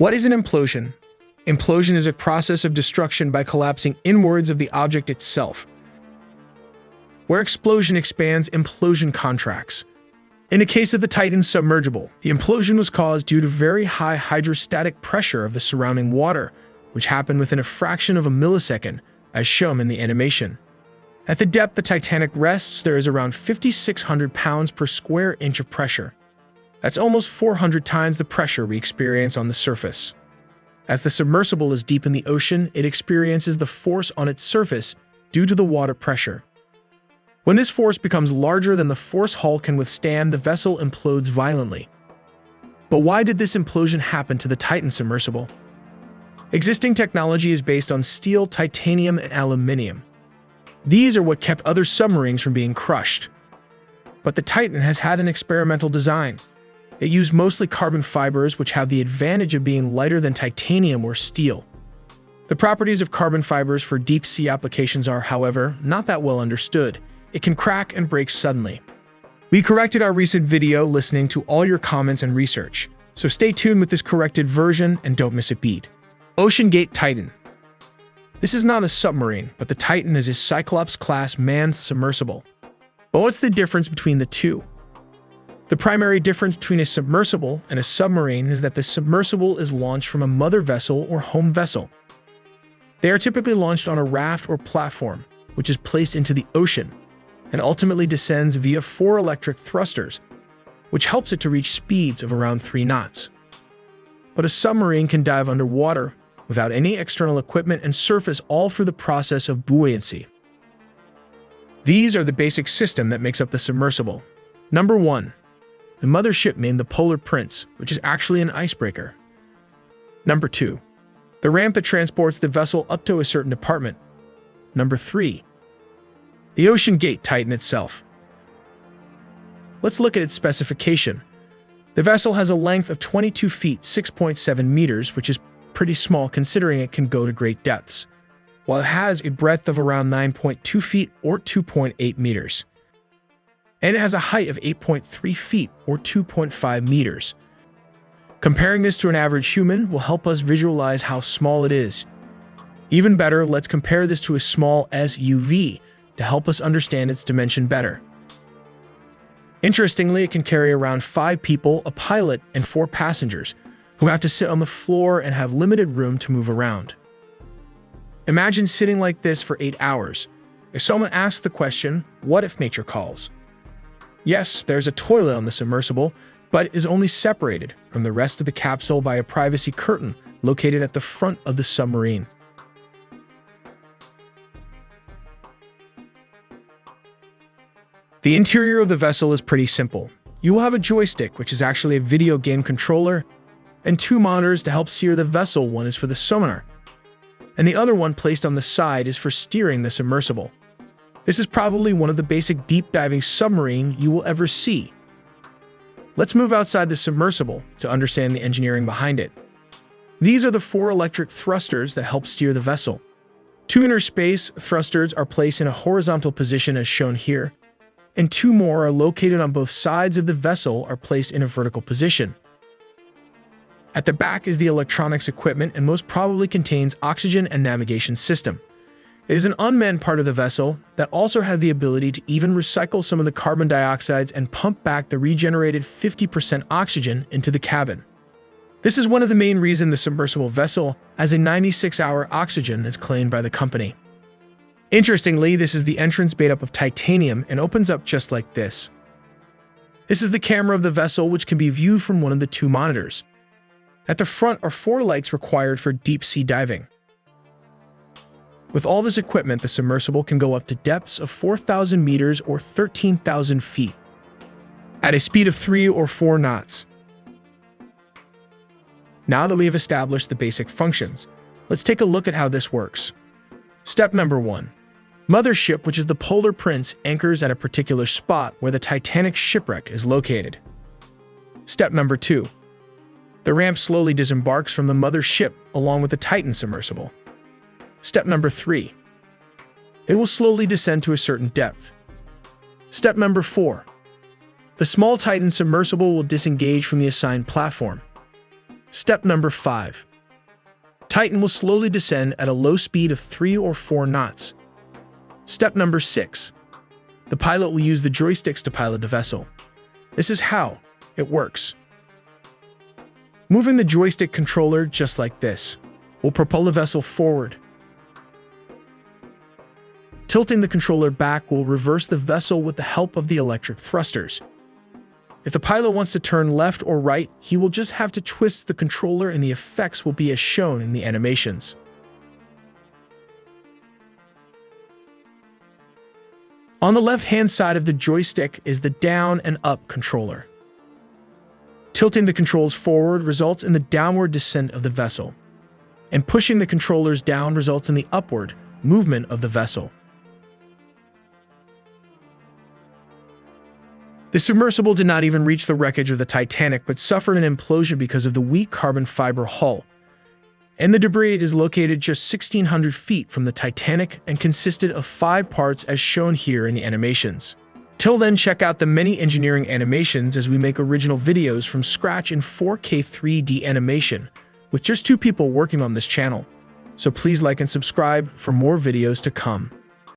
What is an implosion? Implosion is a process of destruction by collapsing inwards of the object itself. Where explosion expands, implosion contracts. In the case of the Titan submersible, the implosion was caused due to very high hydrostatic pressure of the surrounding water, which happened within a fraction of a millisecond, as shown in the animation. At the depth the Titanic rests, there is around 5,600 pounds per square inch of pressure. That's almost 400 times the pressure we experience on the surface. As the submersible is deep in the ocean, it experiences the force on its surface due to the water pressure. When this force becomes larger than the force hull can withstand, the vessel implodes violently. But why did this implosion happen to the Titan submersible? Existing technology is based on steel, titanium, and aluminum. These are what kept other submarines from being crushed. But the Titan has had an experimental design. It used mostly carbon fibers, which have the advantage of being lighter than titanium or steel. The properties of carbon fibers for deep-sea applications are, however, not that well understood. It can crack and break suddenly. We corrected our recent video listening to all your comments and research, so stay tuned with this corrected version and don't miss a beat. OceanGate Titan. This is not a submarine, but the Titan is a Cyclops-class manned submersible. But what's the difference between the two? The primary difference between a submersible and a submarine is that the submersible is launched from a mother vessel or home vessel. They are typically launched on a raft or platform, which is placed into the ocean, and ultimately descends via 4 electric thrusters, which helps it to reach speeds of around 3 knots. But a submarine can dive underwater without any external equipment and surface, all through the process of buoyancy. These are the basic system that makes up the submersible. Number 1. The mothership, named the Polar Prince, which is actually an icebreaker. Number 2. The ramp that transports the vessel up to a certain department. Number 3. The OceanGate Titan itself. Let's look at its specification. The vessel has a length of 22 feet 6.7 meters, which is pretty small considering it can go to great depths, while it has a breadth of around 9.2 feet or 2.8 meters. And it has a height of 8.3 feet or 2.5 meters. Comparing this to an average human will help us visualize how small it is. Even better, let's compare this to a small SUV to help us understand its dimension better. Interestingly, it can carry around 5 people, a pilot, and 4 passengers, who have to sit on the floor and have limited room to move around. Imagine sitting like this for 8 hours. If someone asks the question, what if nature calls? Yes, there's a toilet on the submersible, but it is only separated from the rest of the capsule by a privacy curtain located at the front of the submarine. The interior of the vessel is pretty simple. You will have a joystick, which is actually a video game controller, and 2 monitors to help steer the vessel. One is for the sonar, and the other one placed on the side is for steering the submersible. This is probably one of the basic deep diving submarine you will ever see. Let's move outside the submersible to understand the engineering behind it. These are the 4 electric thrusters that help steer the vessel. 2 inner space thrusters are placed in a horizontal position as shown here, and 2 more are located on both sides of the vessel are placed in a vertical position. At the back is the electronics equipment and most probably contains oxygen and navigation system. It is an unmanned part of the vessel that also has the ability to even recycle some of the carbon dioxides and pump back the regenerated 50% oxygen into the cabin. This is one of the main reasons the submersible vessel has a 96-hour oxygen as claimed by the company. Interestingly, this is the entrance made up of titanium and opens up just like this. This is the camera of the vessel, which can be viewed from one of the 2 monitors. At the front are 4 lights required for deep-sea diving. With all this equipment, the submersible can go up to depths of 4,000 meters or 13,000 feet at a speed of 3 or 4 knots. Now that we have established the basic functions, let's take a look at how this works. Step number 1. Mothership, which is the Polar Prince, anchors at a particular spot where the Titanic shipwreck is located. Step number 2. The ramp slowly disembarks from the mothership along with the Titan submersible. Step number 3. It will slowly descend to a certain depth. Step number 4. The small Titan submersible will disengage from the assigned platform. Step number 5. Titan will slowly descend at a low speed of 3 or 4 knots. Step number 6. The pilot will use the joysticks to pilot the vessel. This is how it works. Moving the joystick controller just like this will propel the vessel forward. Tilting the controller back will reverse the vessel with the help of the electric thrusters. If the pilot wants to turn left or right, he will just have to twist the controller and the effects will be as shown in the animations. On the left-hand side of the joystick is the down and up controller. Tilting the controls forward results in the downward descent of the vessel, and pushing the controllers down results in the upward movement of the vessel. The submersible did not even reach the wreckage of the Titanic, but suffered an implosion because of the weak carbon fiber hull. And the debris is located just 1,600 feet from the Titanic and consisted of 5 parts as shown here in the animations. Till then, check out the many engineering animations as we make original videos from scratch in 4K 3D animation, with just 2 people working on this channel. So please like and subscribe for more videos to come.